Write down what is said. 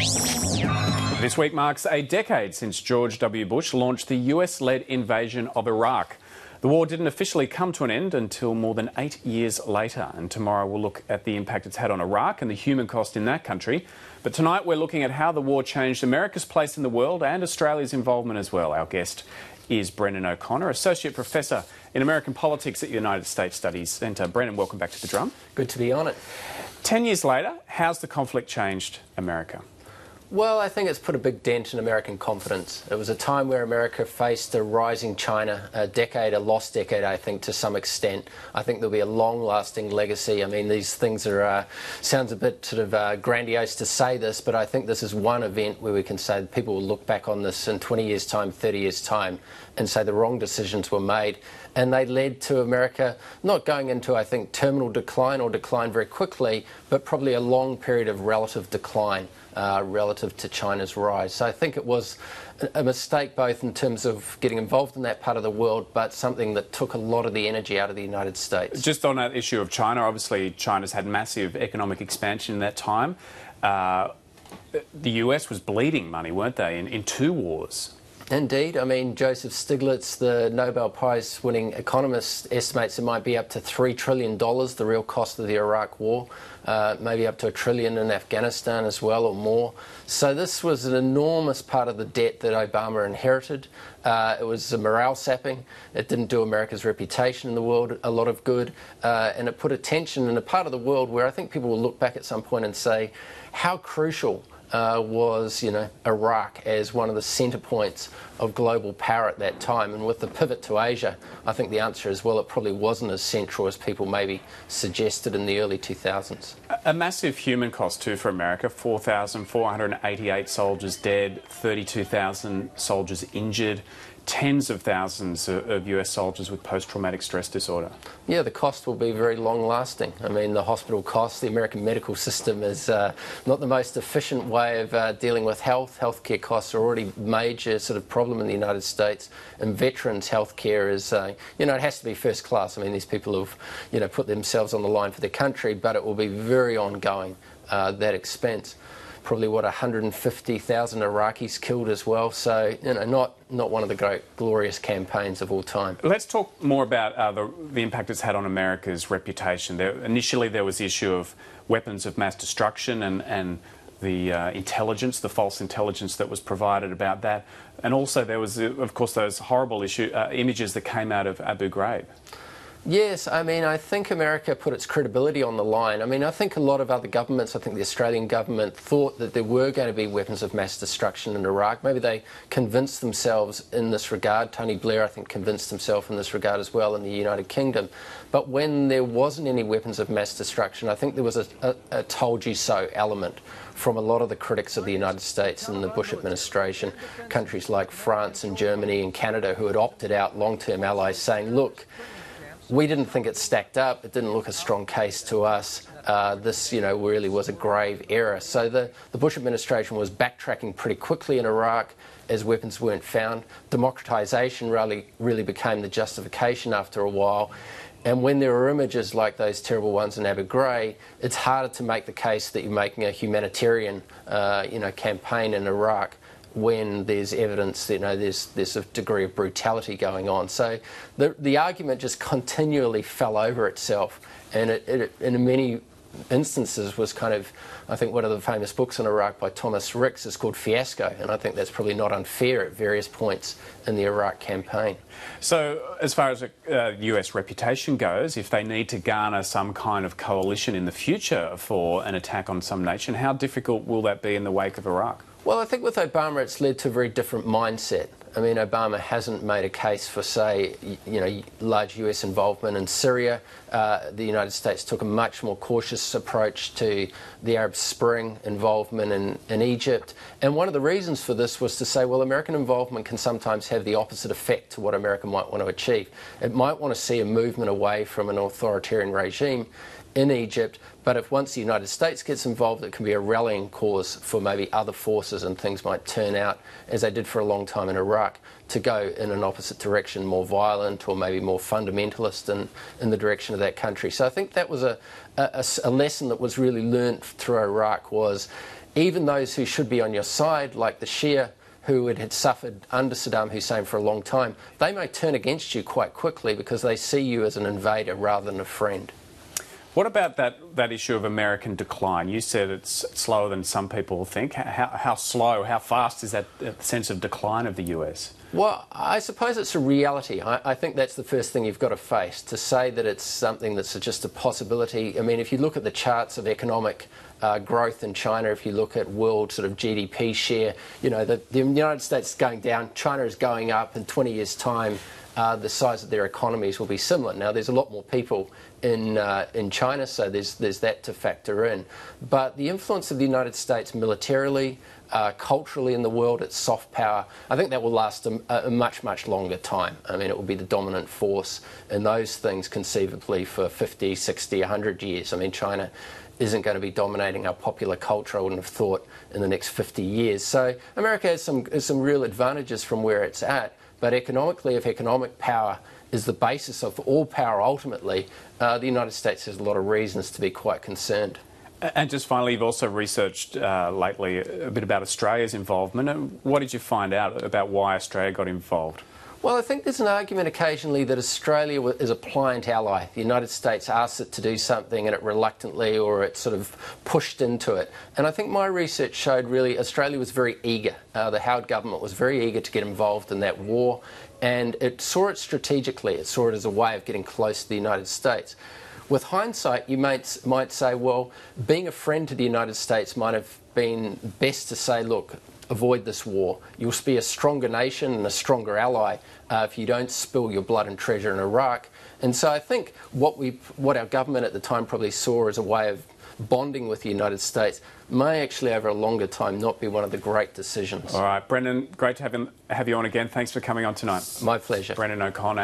This week marks a decade since George W. Bush launched the US-led invasion of Iraq. The war didn't officially come to an end until more than 8 years later, and tomorrow we'll look at the impact it's had on Iraq and the human cost in that country. But tonight we're looking at how the war changed America's place in the world and Australia's involvement as well. Our guest is Brendon O'Connor, Associate Professor in American Politics at the United States Studies Centre. Brendon, welcome back to The Drum. Good to be on it. 10 years later, how's the conflict changed America? Well, I think it's put a big dent in American confidence. It was a time where America faced a rising China, a lost decade, I think, to some extent. I think there'll be a long-lasting legacy. I mean, these things are, sounds a bit sort of grandiose to say this, but I think this is one event where we can say that people will look back on this in 20 years' time, 30 years' time, and say the wrong decisions were made. And they led to America not going into, I think, terminal decline or decline very quickly, but probably a long period of relative decline. Relative to China's rise. So I think it was a mistake both in terms of getting involved in that part of the world, but something that took a lot of the energy out of the United States. Just on that issue of China, obviously China's had massive economic expansion in that time. The US was bleeding money, weren't they, in two wars? Indeed. I mean, Joseph Stiglitz, the Nobel Prize-winning economist, estimates it might be up to $3 trillion, the real cost of the Iraq War, maybe up to $1 trillion in Afghanistan as well or more. So this was an enormous part of the debt that Obama inherited. It was a morale sapping. It didn't do America's reputation in the world a lot of good, and it put attention in a part of the world where I think people will look back at some point and say, how crucial was, Iraq as one of the centre points of global power at that time. And with the pivot to Asia, I think the answer is, well, it probably wasn't as central as people maybe suggested in the early 2000s. A massive human cost too for America, 4,488 soldiers dead, 32,000 soldiers injured, tens of thousands of US soldiers with post-traumatic stress disorder. Yeah, the cost will be very long-lasting. I mean, the hospital costs, the American medical system is not the most efficient way of dealing with health. Healthcare costs are already a major sort of problem in the United States, and veterans' healthcare is, it has to be first class. I mean, these people have, put themselves on the line for their country, but it will be very ongoing, that expense. Probably, 150,000 Iraqis killed as well. So, not one of the great, glorious campaigns of all time. Let's talk more about the impact it's had on America's reputation. Initially, there was the issue of weapons of mass destruction and the intelligence, the false intelligence that was provided about that. And also there was, of course, those horrible images that came out of Abu Ghraib. Yes, I mean, I think America put its credibility on the line. I mean, I think a lot of other governments, I think the Australian government thought that there were going to be weapons of mass destruction in Iraq. Maybe they convinced themselves in this regard. Tony Blair, I think, convinced himself in this regard as well in the United Kingdom. But when there wasn't any weapons of mass destruction, I think there was a told you so element from a lot of the critics of the United States and the Bush administration, countries like France and Germany and Canada who had opted out, long-term allies, saying, look, we didn't think it stacked up. It didn't look a strong case to us. This, really was a grave error. So the Bush administration was backtracking pretty quickly in Iraq as weapons weren't found. Democratization really became the justification after a while. And when there are images like those terrible ones in Abu Ghraib, it's harder to make the case that you're making a humanitarian, campaign in Iraq when there's evidence that there's a degree of brutality going on. So the argument just continually fell over itself, and it in many instances was kind of, I think one of the famous books on Iraq by Thomas Ricks is called Fiasco, and I think that's probably not unfair at various points in the Iraq campaign. So as far as US reputation goes, if they need to garner some kind of coalition in the future for an attack on some nation, how difficult will that be in the wake of Iraq? Well, I think with Obama it's led to a very different mindset. I mean, Obama hasn't made a case for, say, large US involvement in Syria. The United States took a much more cautious approach to the Arab Spring involvement in Egypt. And one of the reasons for this was to say, well, American involvement can sometimes have the opposite effect to what America might want to achieve. It might want to see a movement away from an authoritarian regime in Egypt, but if once the United States gets involved, it can be a rallying cause for maybe other forces, and things might turn out, as they did for a long time in Iraq, to go in an opposite direction, more violent or maybe more fundamentalist in the direction of that country. So I think that was a lesson that was really learnt through Iraq, was even those who should be on your side, like the Shia, who had suffered under Saddam Hussein for a long time, they may turn against you quite quickly because they see you as an invader rather than a friend. What about that issue of American decline? You said it's slower than some people think. How slow, how fast is that sense of decline of the US? Well, I suppose it's a reality. I think that's the first thing you've got to face. To say that it's something that's just a possibility, I mean, if you look at the charts of economic growth in China, if you look at world sort of GDP share, you know, the United States is going down, China is going up. In 20 years' time, the size of their economies will be similar. Now, there's a lot more people in China, so there's that to factor in. But the influence of the United States militarily, culturally in the world, its soft power, I think that will last a much, much longer time. I mean, it will be the dominant force in those things conceivably for 50, 60, 100 years. I mean, China isn't going to be dominating our popular culture, I wouldn't have thought, in the next 50 years. So America has some real advantages from where it's at, but economically, if economic power is the basis of all power ultimately, the United States has a lot of reasons to be quite concerned. And just finally, you've also researched lately a bit about Australia's involvement. What did you find out about why Australia got involved? Well, I think there's an argument occasionally that Australia is a pliant ally. The United States asks it to do something and it reluctantly, or it sort of pushed into it. And I think my research showed really Australia was very eager. The Howard government was very eager to get involved in that war, and it saw it strategically. It saw it as a way of getting close to the United States. With hindsight, you might say, well, being a friend to the United States might have been best to say, look, avoid this war. You'll be a stronger nation and a stronger ally if you don't spill your blood and treasure in Iraq. And so I think what our government at the time probably saw as a way of bonding with the United States may actually over a longer time not be one of the great decisions. All right, Brendon, great to have you on again. Thanks for coming on tonight. My pleasure. Brendon O'Connor.